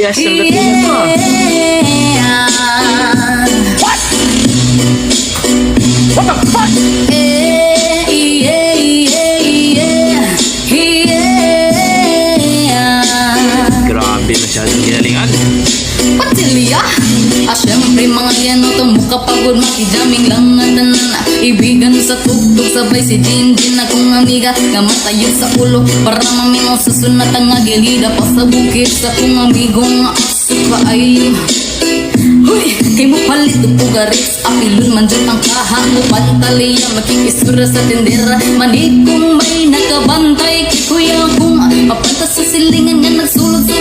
Yes, ang dating mo. What? What the fuck? Grabe, masyadong ginalingan. Patilya, syempre mga yan o tumuka pagod makijaming lang nga tanan. Ibigan sa tugtog sabay si Jinjin akong amiga gamatayo sa ulo para mamingaw sa sunat ang agilida pa sa bukid sa kong amigong aso pa ay. Huy, kay mo palit o pugaris apilun man dyan ang kaha mo pantaliya makikisura sa tindera manikong may nakabantay kay kuya kong papunta sa silingan nga nagsulod sa